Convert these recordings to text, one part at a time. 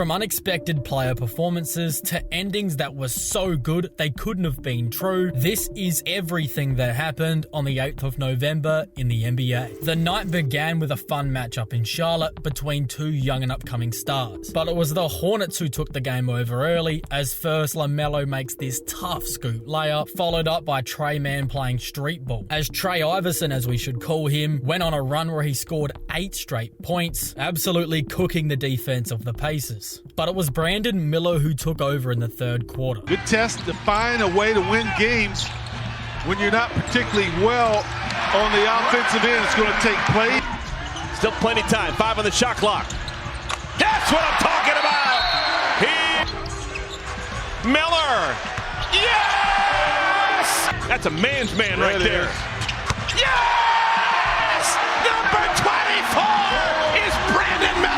From unexpected player performances to endings that were so good they couldn't have been true, this is everything that happened on the 8th of November in the NBA. The night began with a fun matchup in Charlotte between two young and upcoming stars, but it was the Hornets who took the game over early, as first LaMelo makes this tough scoop layup, followed up by Trey Mann playing street ball, as Trey Iverson, as we should call him, went on a run where he scored 8 straight points, absolutely cooking the defense of the Pacers. But it was Brandon Miller who took over in the third quarter. Good test to find a way to win games when you're not particularly well on the offensive end. It's going to take play. Still plenty time. 5 on the shot clock. That's what I'm talking about. Miller. Yes! That's a man's man right there. Yes! Number 24 is Brandon Miller.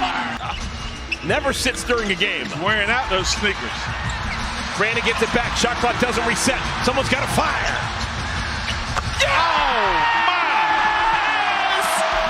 Never sits during a game. Wearing out those sneakers. Brandon gets it back. Shot clock doesn't reset. Someone's got to fire. Oh, my!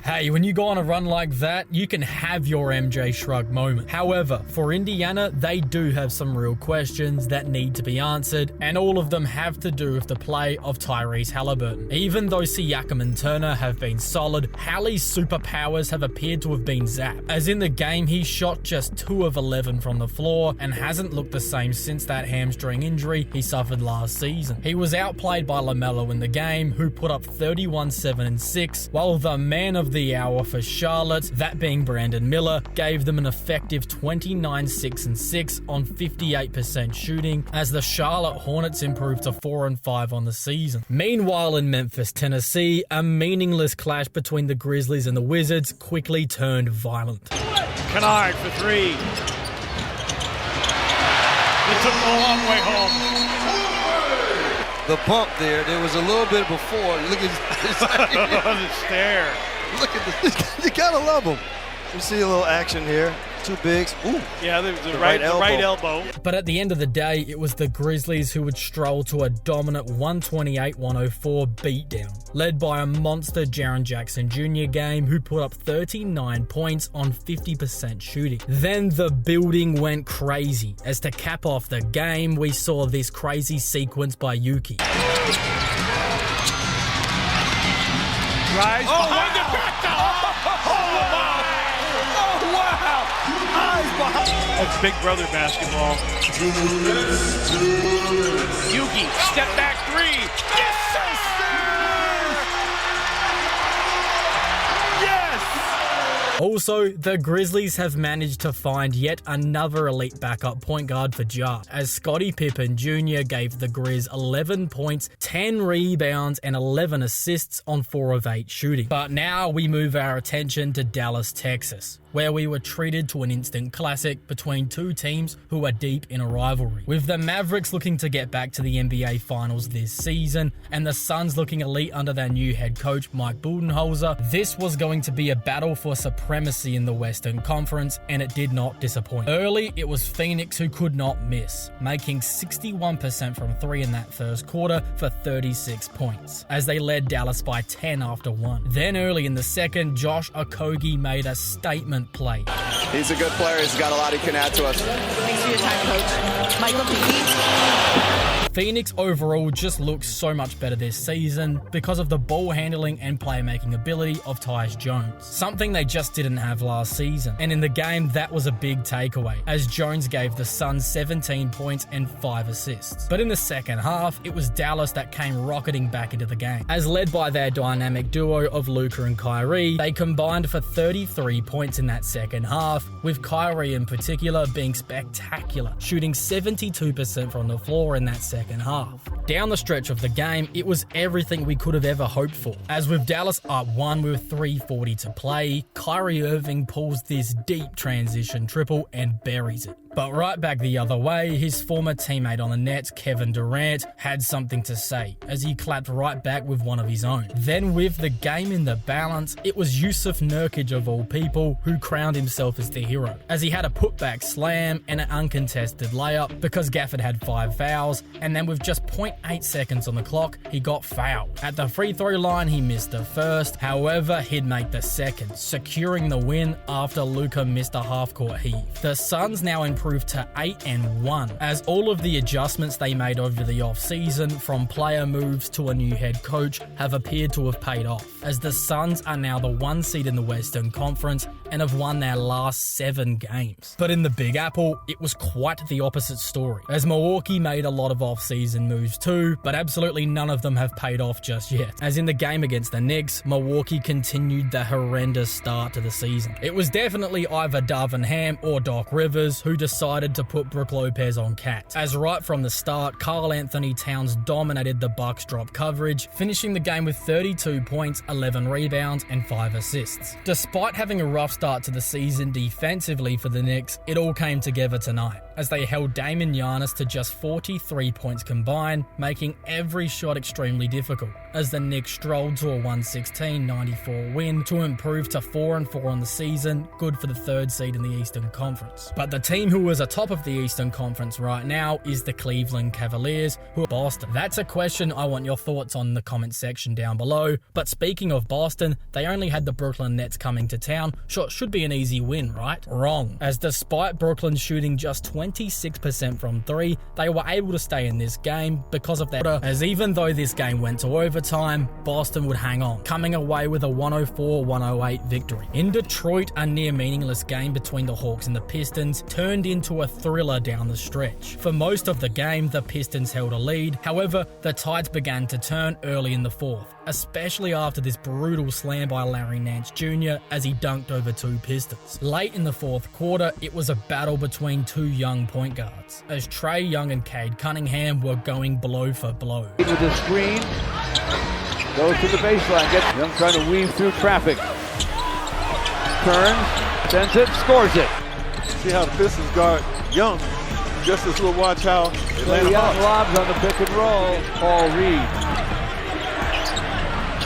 Hey, when you go on a run like that, you can have your MJ Shrug moment. However, for Indiana, they do have some real questions that need to be answered, and all of them have to do with the play of Tyrese Halliburton. Even though Siakam and Turner have been solid, Hallie's superpowers have appeared to have been zapped, as in the game he shot just 2 of 11 from the floor and hasn't looked the same since that hamstring injury he suffered last season. He was outplayed by LaMelo in the game, who put up 31, 7, and 6, while the man of the hour for Charlotte, that being Brandon Miller, gave them an effective 29, 6, and 6 on 58% shooting, as the Charlotte Hornets improved to 4 and 5 on the season. Meanwhile, in Memphis, Tennessee, a meaningless clash between the Grizzlies and the Wizards quickly turned violent. Kennard for 3. It took a long way home. The bump there was a little bit before. Look at the stare. Look at this. You gotta love him. We see a little action here. 2 bigs. Ooh. Yeah, the right elbow. But at the end of the day, it was the Grizzlies who would stroll to a dominant 128-104 beatdown, led by a monster Jaren Jackson Jr. game, who put up 39 points on 50% shooting. Then the building went crazy, as to cap off the game, we saw this crazy sequence by Yuki. Rise behind the back down. Oh, wow. Eyes behind. That's Big Brother basketball. Yuki, step back 3. Yes, sir. Yes. Also, the Grizzlies have managed to find yet another elite backup point guard for Ja, as Scottie Pippen Jr. gave the Grizz 11 points, 10 rebounds, and 11 assists on 4 of 8 shooting. But now we move our attention to Dallas, Texas, where we were treated to an instant classic between two teams who are deep in a rivalry. With the Mavericks looking to get back to the NBA Finals this season, and the Suns looking elite under their new head coach Mike Budenholzer, this was going to be a battle for supremacy in the Western Conference, and it did not disappoint. Early, it was Phoenix who could not miss, making 61% from 3 in that first quarter for 36 points, as they led Dallas by 10 after 1. Then early in the second, Josh Okogie made a statement play. He's a good player. He's got a lot he can add to us. Thanks for your time, Coach. Michael, please. Phoenix overall just looks so much better this season because of the ball handling and playmaking ability of Tyus Jones, something they just didn't have last season. And in the game, that was a big takeaway, as Jones gave the Suns 17 points and 5 assists. But in the second half, it was Dallas that came rocketing back into the game, as led by their dynamic duo of Luka and Kyrie, they combined for 33 points in that second half, with Kyrie in particular being spectacular, shooting 72% from the floor in that second half. Down the stretch of the game, it was everything we could have ever hoped for, as with Dallas up 1 with 3:40 to play, Kyrie Irving pulls this deep transition triple and buries it. But right back the other way, his former teammate on the Nets, Kevin Durant, had something to say, as he clapped right back with one of his own. Then with the game in the balance, it was Yusuf Nurkic of all people who crowned himself as the hero, as he had a putback slam and an uncontested layup because Gafford had 5 fouls, and then with just 8 seconds on the clock, he got fouled. At the free throw line, he missed the first. However, he'd make the second, securing the win after Luka missed a half-court heave. The Suns now improved to 8-1, as all of the adjustments they made over the off-season, from player moves to a new head coach, have appeared to have paid off, as the Suns are now the 1 seed in the Western Conference and have won their last 7 games. But in the Big Apple, it was quite the opposite story, as Milwaukee made a lot of off-season moves too, but absolutely none of them have paid off just yet. As in the game against the Knicks, Milwaukee continued the horrendous start to the season. It was definitely either Darvin Ham or Doc Rivers who decided to put Brook Lopez on Cat, as right from the start, Karl Anthony Towns dominated the Bucks drop coverage, finishing the game with 32 points, 11 rebounds, and 5 assists. Despite having a rough start to the season defensively for the Knicks, it all came together tonight, as they held Dame and Giannis to just 43 points combined, making every shot extremely difficult, as the Knicks strolled to a 116-94 win to improve to 4-4 on the season, good for the 3rd seed in the Eastern Conference. But the team who is atop of the Eastern Conference right now is the Cleveland Cavaliers, who are Boston. That's a question I want your thoughts on in the comment section down below. But speaking of Boston, they only had the Brooklyn Nets coming to town. Sure, should be an easy win, right? Wrong, as despite Brooklyn shooting just 26% from 3, they were able to stay in this game because of their order, as even though this game went to overtime, Boston would hang on, coming away with a 104-108 victory. In Detroit, a near meaningless game between the Hawks and the Pistons turned into a thriller down the stretch. For most of the game, the Pistons held a lead. However, the tides began to turn early in the 4th, especially after this brutal slam by Larry Nance Jr. as he dunked over 2 Pistons. Late in the 4th quarter, it was a battle between 2 young point guards, as Trae Young and Cade Cunningham were going blow for blow. With the screen, goes to the baseline, gets Young trying to weave through traffic. Turns, sends it, scores it. See how the Pistons guard Young. Just as we'll watch how Atlanta Young lobs on the pick and roll. Paul Reed.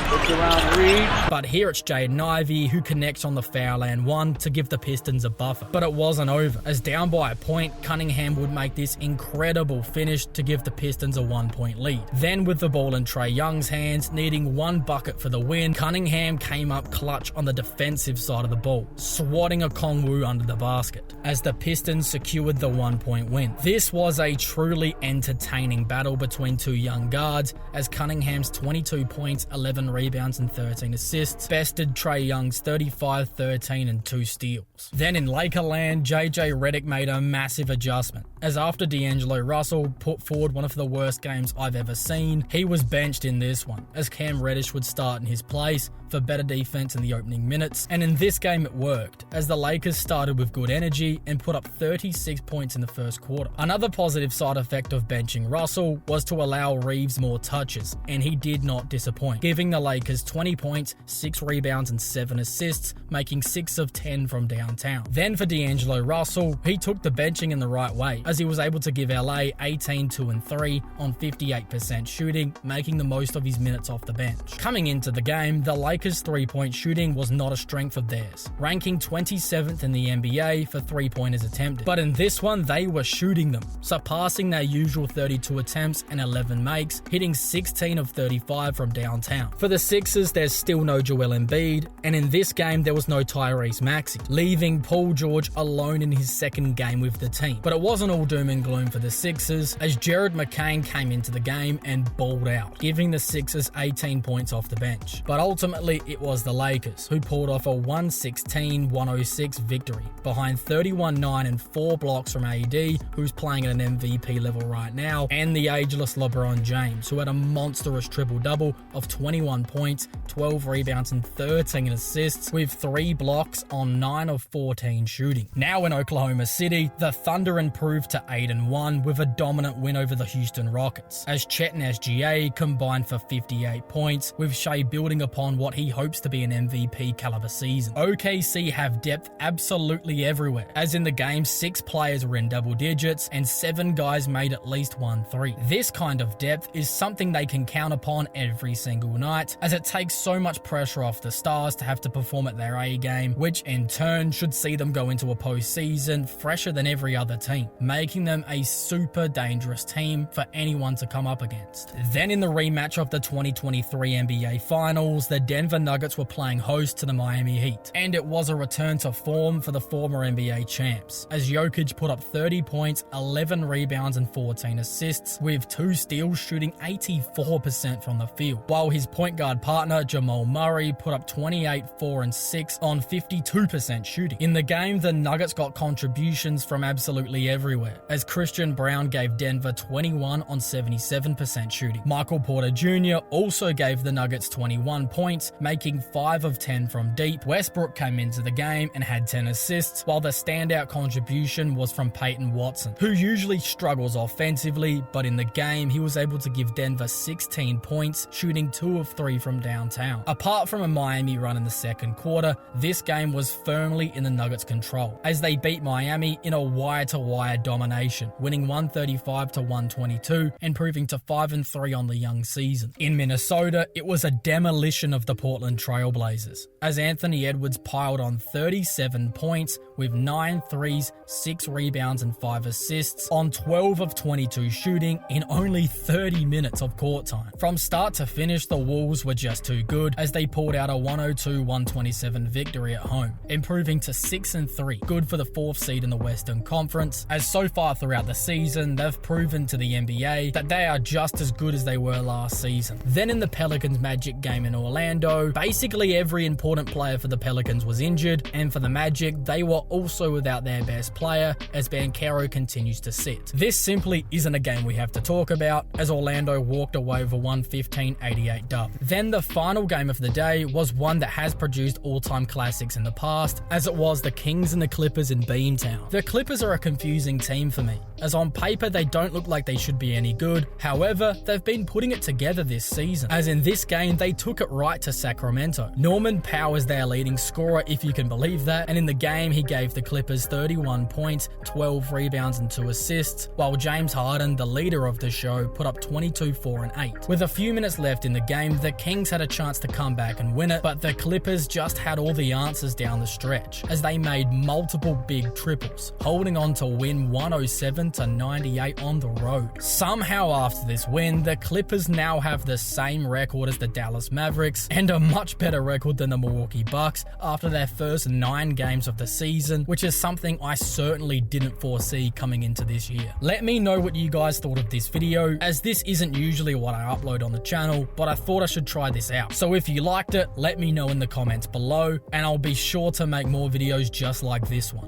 Looks around Reed. But here it's Jaden Ivey who connects on the foul and 1 to give the Pistons a buffer. But it wasn't over, as down by a point, Cunningham would make this incredible finish to give the Pistons a 1-point lead. Then with the ball in Trae Young's hands, needing 1 bucket for the win, Cunningham came up clutch on the defensive side of the ball, swatting a Kongwu under the basket, as the Pistons secured the 1-point win. This was a truly entertaining battle between 2 young guards, as Cunningham's 22 points, 11 rebounds and 13 assists bested Trae Young's 35, 13 and 2 steals. Then in Lakerland, JJ Redick made a massive adjustment, as after D'Angelo Russell put forward one of the worst games I've ever seen, he was benched in this one, as Cam Reddish would start in his place for better defense in the opening minutes. And in this game it worked, as the Lakers started with good energy and put up 36 points in the 1st quarter. Another positive side effect of benching Russell was to allow Reeves more touches, and he did not disappoint, giving the Lakers 20 points, 6 rebounds and 7 assists, making 6 of 10 from downtown. Then for D'Angelo Russell, he took the benching in the right way, as he was able to give LA 18, 2 and 3 on 58% shooting, making the most of his minutes off the bench. Coming into the game, the Lakers' 3-point shooting was not a strength of theirs, ranking 27th in the NBA for 3-pointers attempted. But in this one, they were shooting them, surpassing their usual 32 attempts and 11 makes, hitting 16 of 35 from downtown. For the Sixers, there's still no Joel Embiid, and in this game there was no Tyrese Maxey, leaving Paul George alone in his 2nd game with the team. But it wasn't all doom and gloom for the Sixers, as Jared McCain came into the game and balled out, giving the Sixers 18 points off the bench. But ultimately it was the Lakers who pulled off a 116-106 victory, behind 31-9 and 4 blocks from AD, who's playing at an MVP level right now, and the ageless LeBron James, who had a monstrous triple-double of 21 points, 12 rebounds and 13 assists, with 3 blocks on 9 of 14 shooting. Now in Oklahoma City, the Thunder improved to 8-1 with a dominant win over the Houston Rockets, as Chet and SGA combined for 58 points, with Shea building upon what he hopes to be an MVP caliber season. OKC have depth absolutely everywhere, as in the game 6 players were in double digits and 7 guys made at least 1 3. This kind of depth is something they can count upon every single night, as it takes so much pressure off the stars to have to perform at their A game, which in turn should see them go into a postseason fresher than every other team, making them a super dangerous team for anyone to come up against. Then in the rematch of the 2023 NBA Finals, the Denver Nuggets were playing host to the Miami Heat, and it was a return to form for the former NBA champs, as Jokic put up 30 points, 11 rebounds and 14 assists, with 2 steals, shooting 84% from the field, while his point guard partner Jamal Murray put up 28, 4 and 6 on 52% shooting. In the game, the Nuggets got contributions from absolutely everywhere, as Christian Brown gave Denver 21 on 77% shooting. Michael Porter Jr. also gave the Nuggets 21 points, making 5 of 10 from deep. Westbrook came into the game and had 10 assists, while the standout contribution was from Peyton Watson, who usually struggles offensively, but in the game he was able to give Denver 16 points, shooting 2 of 3 from downtown. Apart from a Miami run in the second quarter, this game was firmly in the Nuggets' control, as they beat Miami in a wire-to-wire domination, winning 135-122 and improving to 5-3 on the young season. In Minnesota, it was a demolition of the Portland Trail Blazers, as Anthony Edwards piled on 37 points with 9 threes, 6 rebounds and 5 assists on 12 of 22 shooting in only 30 minutes of court time. From start to finish, the Wolves were just too good, as they pulled out a 102-127 victory at home, improving to 6-3, good for the 4th seed in the Western Conference, as so far throughout the season, they've proven to the NBA that they are just as good as they were last season. Then in the Pelicans Magic game in Orlando, basically every important player for the Pelicans was injured, and for the Magic, they were also without their best player, as Banchero continues to sit. This simply isn't a game we have to talk about, as Orlando walked away with a 115-88 dub. Then the final game of the day was one that has produced all-time classics in the past, as it was the Kings and the Clippers in Beantown. The Clippers are a confusing team for me, as on paper they don't look like they should be any good. However, they've been putting it together this season, as in this game they took it right to Sacramento. Norman Powell is their leading scorer, if you can believe that, and in the game he gave the Clippers 31 points, 12 rebounds and 2 assists, while James Harden, the leader of the show, put up 22, 4 and 8. With a few minutes left in the game, the Kings had a chance to come back and win it, but the Clippers just had all the answers down the stretch, as they made multiple big triples, holding on to win 107-98 on the road. Somehow after this win, the Clippers now have the same record as the Dallas Mavericks, and a much better record than the Milwaukee Bucks after their first 9 games of the season, which is something I certainly didn't foresee coming into this year. Let me know what you guys thought of this video, as this isn't usually what I upload on the channel, but I thought I should try this out. So if you liked it, let me know in the comments below, and I'll be sure to make more videos just like this one.